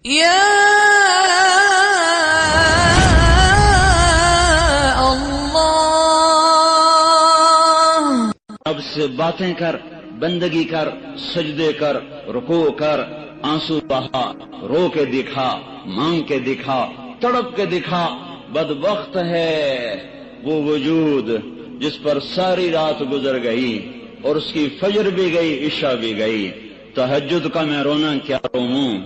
یا اللہ، رب سے باتیں کر، بندگی کر، سجدے کر، رکوع کر، آنسو بہا، رو کے دکھا، مانگ کے دکھا، تڑپ کے دکھا۔ بدبخت ہے وہ وجود جس پر ساری رات گزر گئی اور اس کی فجر بھی گئی، عشاء بھی گئی۔ تہجد کا میں رونا کیا روؤں،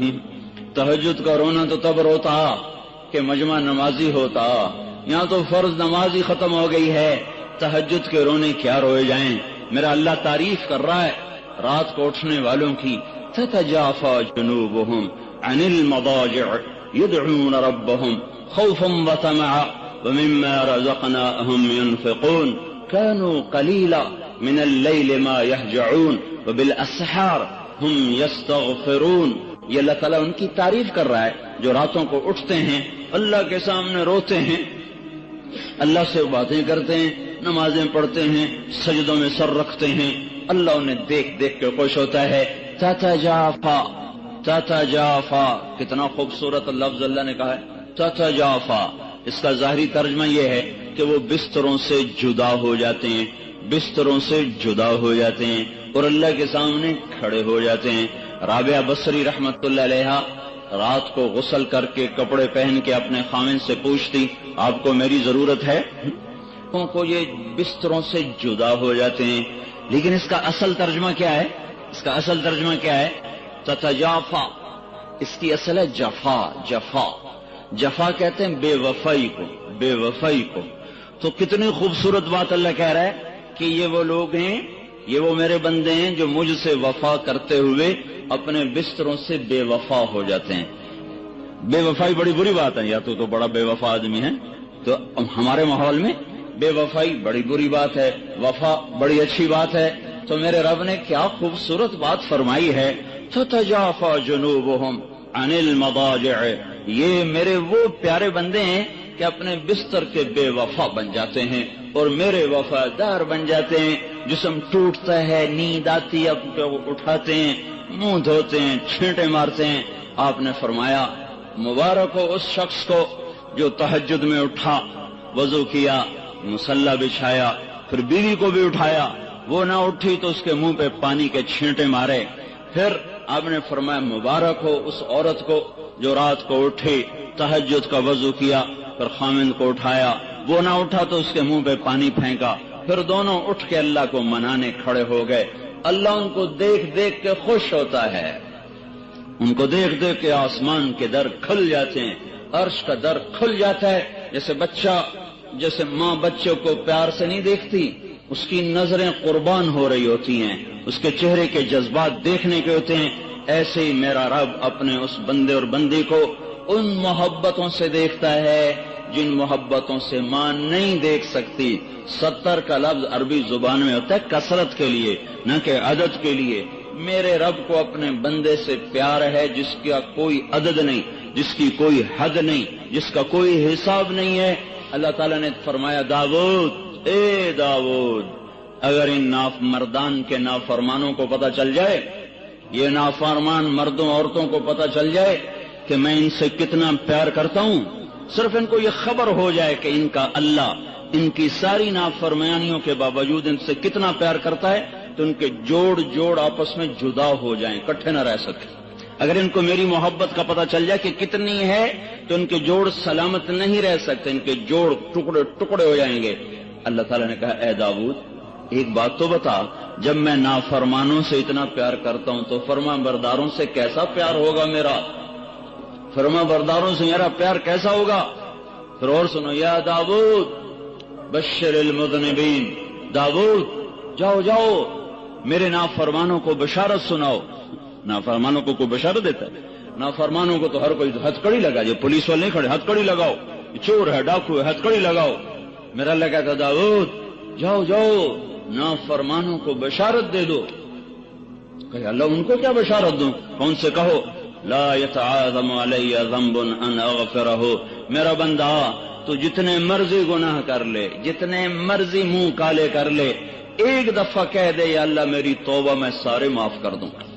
تہجد کا رونا تو تب روتا کہ مجمع نمازی ہوتا، یہاں تو فرض نمازی ختم ہو گئی ہے، تہجد کے رونے کیا روئے جائیں۔ میرا اللہ تعریف کر رہا ہے رات کو اٹھنے والوں کی، تتجافى جنوبهم عن المضاجع يدعون ربهم خوفا وطمعا ومما رزقناهم ينفقون كانوا قليلا من الليل ما يهجعون وبالاسحار هم يستغفرون۔ یہ اللہ تعالیٰ ان کی تعریف کر رہا ہے جو راتوں کو اٹھتے ہیں، اللہ کے سامنے روتے ہیں، اللہ سے باتیں کرتے ہیں، نمازیں پڑھتے ہیں، سجدوں میں سر رکھتے ہیں، اللہ انہیں دیکھ دیکھ کے خوش ہوتا ہے۔ تتجافا، تتجافا، کتنا خوبصورت لفظ اللہ نے کہا ہے تتجافا۔ اس کا ظاہری ترجمہ یہ ہے کہ وہ بستروں سے جدا ہو جاتے ہیں، بستروں سے جدا ہو جاتے ہیں اور اللہ کے سامنے کھڑے ہو جاتے ہیں۔ رابعہ بصری رحمت اللہ علیہا رات کو غسل کر کے کپڑے پہن کے اپنے خامن سے پوچھتی، آپ کو میری ضرورت ہے؟ کو یہ بستروں سے جدا ہو جاتے ہیں۔ لیکن اس کا اصل ترجمہ کیا ہے؟ اس کا اصل ترجمہ کیا ہے؟ تتجافا، اس کی اصل ہے جفا، جفا، جفا کہتے ہیں بے وفائی کو، بے وفائی کو۔ تو کتنی خوبصورت بات اللہ کہہ رہا ہے کہ یہ وہ لوگ ہیں، یہ وہ میرے بندے ہیں جو مجھ سے وفا کرتے ہوئے اپنے بستروں سے بے وفا ہو جاتے ہیں۔ بے وفائی بڑی بری بات ہے، یا تو بڑا بے وفا آدمی ہے، تو ہمارے ماحول میں بے وفائی بڑی بری بات ہے، وفا بڑی اچھی بات ہے۔ تو میرے رب نے کیا خوبصورت بات فرمائی ہے، تتجافى جنوبهم عن المضاجع۔ یہ میرے وہ پیارے بندے ہیں کہ اپنے بستر کے بے وفا بن جاتے ہیں اور میرے وفادار بن جاتے ہیں۔ جسم ٹوٹتا ہے، نیند آتی ہے، اٹھاتے ہیں، منہ دھوتے ہیں، چھینٹے مارتے ہیں۔ آپ نے فرمایا مبارک ہو اس شخص کو جو تہجد میں اٹھا، وضو کیا، مصلی بچھایا، پھر بیوی کو بھی اٹھایا، وہ نہ اٹھی تو اس کے منہ پہ پانی کے چھینٹے مارے۔ پھر آپ نے فرمایا مبارک ہو اس عورت کو جو رات کو اٹھی، تہجد کا وضو کیا، پھر خامند کو اٹھایا، وہ نہ اٹھا تو اس کے منہ پہ پانی پھینکا، پھر دونوں اٹھ کے اللہ کو منانے کھڑے ہو گئے۔ اللہ ان کو دیکھ دیکھ کے خوش ہوتا ہے، ان کو دیکھ دیکھ کے آسمان کے در کھل جاتے ہیں، عرش کا در کھل جاتا ہے۔ جیسے ماں بچوں کو پیار سے نہیں دیکھتی، اس کی نظریں قربان ہو رہی ہوتی ہیں، اس کے چہرے کے جذبات دیکھنے کے ہوتے ہیں۔ ایسے ہی میرا رب اپنے اس بندے اور بندی کو ان محبتوں سے دیکھتا ہے جن محبتوں سے ماں نہیں دیکھ سکتی۔ 70 کا لفظ عربی زبان میں ہوتا ہے کثرت کے لیے، نہ کہ عدد کے لیے۔ میرے رب کو اپنے بندے سے پیار ہے جس کا کوئی عدد نہیں، جس کی کوئی حد نہیں، جس کا کوئی حساب نہیں ہے۔ اللہ تعالیٰ نے فرمایا داؤد، اے داؤد، اگر ان مردان کے نافرمانوں کو پتہ چل جائے، یہ نافرمان مردوں عورتوں کو پتہ چل جائے کہ میں ان سے کتنا پیار کرتا ہوں، صرف ان کو یہ خبر ہو جائے کہ ان کا اللہ ان کی ساری نافرمانیوں کے باوجود ان سے کتنا پیار کرتا ہے، تو ان کے جوڑ آپس میں جدا ہو جائیں، اکٹھے نہ رہ سکیں۔ اگر ان کو میری محبت کا پتہ چل جائے کہ کتنی ہے تو ان کے جوڑ سلامت نہیں رہ سکتے، ان کے جوڑ ٹکڑے ٹکڑے ہو جائیں گے۔ اللہ تعالیٰ نے کہا اے داؤد ایک بات تو بتا، جب میں نافرمانوں سے اتنا پیار کرتا ہوں تو فرما برداروں سے کیسا پیار ہوگا میرا، فرما برداروں سے میرا پیار کیسا ہوگا۔ پھر اور سنو، یا داؤد بشر المذنبین، داؤد جاؤ جاؤ میرے نافرمانوں کو بشارت سناؤ۔ نافرمانوں کو کوئی بشارت دیتا ہے؟ نافرمانوں کو تو ہر کوئی ہتھ کڑی لگا، جو پولیس والے نہیں کھڑے ہتھ کڑی لگاؤ، چور ہے ڈاکو ہے ہتھ کڑی لگاؤ۔ میرا اللہ کہتا داؤد جاؤ جاؤ نافرمانوں کو بشارت دے دو۔ کہ اللہ ان کو کیا بشارت دوں؟ کون سے کہو لا يتعاظم علی ذنب ان اغفرہ، میرا بندہ تو جتنے مرضی گناہ کر لے، جتنے مرضی منہ کالے کر لے، ایک دفعہ کہہ دے یا اللہ میری توبہ میں سارے معاف کر دوں گا۔